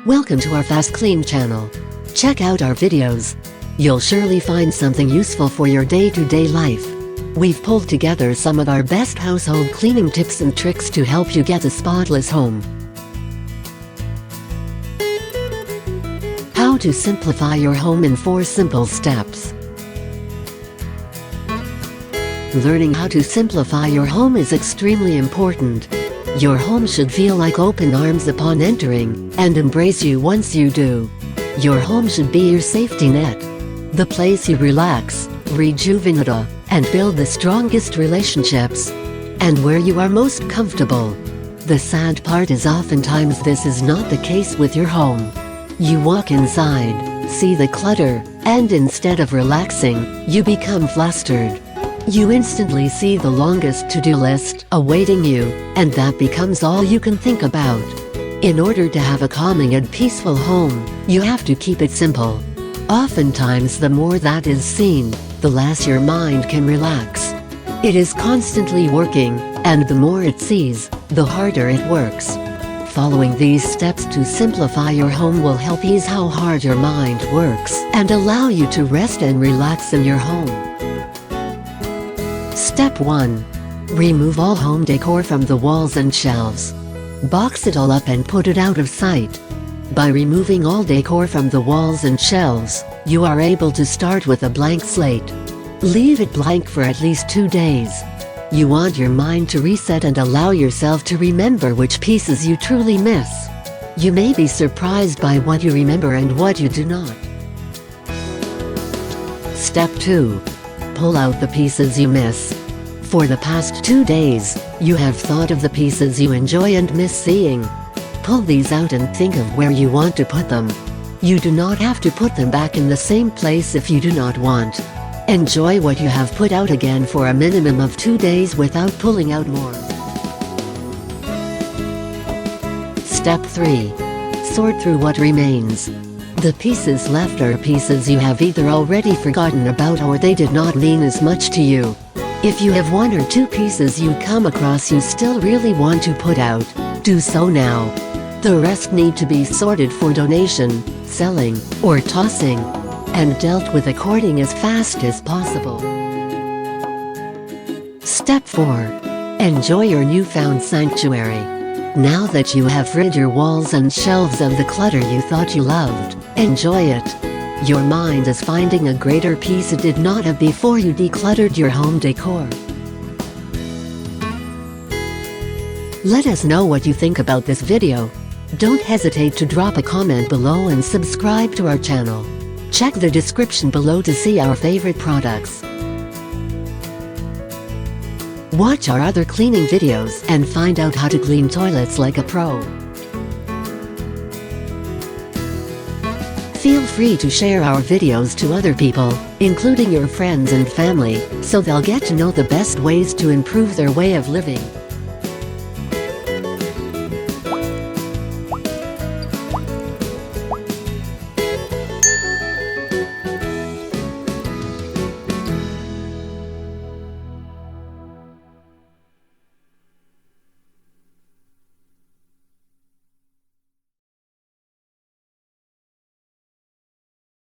Welcome to our FastKlean channel. Check out our videos. You'll surely find something useful for your day-to-day life. We've pulled together some of our best household cleaning tips and tricks to help you get a spotless home. How to simplify your home in 4 simple steps. Learning how to simplify your home is extremely important. Your home should feel like open arms upon entering, and embrace you once you do. Your home should be your safety net, the place you relax, rejuvenate, and build the strongest relationships, and where you are most comfortable. The sad part is oftentimes this is not the case with your home. You walk inside, see the clutter, and instead of relaxing, you become flustered. You instantly see the longest to-do list awaiting you, and that becomes all you can think about. In order to have a calming and peaceful home, you have to keep it simple. Oftentimes the more that is seen, the less your mind can relax. It is constantly working, and the more it sees, the harder it works. Following these steps to simplify your home will help ease how hard your mind works and allow you to rest and relax in your home. Step 1. Remove all home decor from the walls and shelves. Box it all up and put it out of sight. By removing all decor from the walls and shelves, you are able to start with a blank slate. Leave it blank for at least 2 days. You want your mind to reset and allow yourself to remember which pieces you truly miss. You may be surprised by what you remember and what you do not. Step 2. Pull out the pieces you miss. For the past 2 days, you have thought of the pieces you enjoy and miss seeing. Pull these out and think of where you want to put them. You do not have to put them back in the same place if you do not want. Enjoy what you have put out again for a minimum of 2 days without pulling out more. Step 3. Sort through what remains. The pieces left are pieces you have either already forgotten about or they did not mean as much to you. If you have 1 or 2 pieces you come across you still really want to put out, do so now. The rest need to be sorted for donation, selling, or tossing, and dealt with according as fast as possible. Step 4. Enjoy your newfound sanctuary. Now that you have rid your walls and shelves of the clutter you thought you loved, enjoy it. Your mind is finding a greater peace it did not have before you decluttered your home decor. Let us know what you think about this video. Don't hesitate to drop a comment below and subscribe to our channel. Check the description below to see our favorite products. Watch our other cleaning videos and find out how to clean toilets like a pro. Feel free to share our videos to other people, including your friends and family, so they'll get to know the best ways to improve their way of living.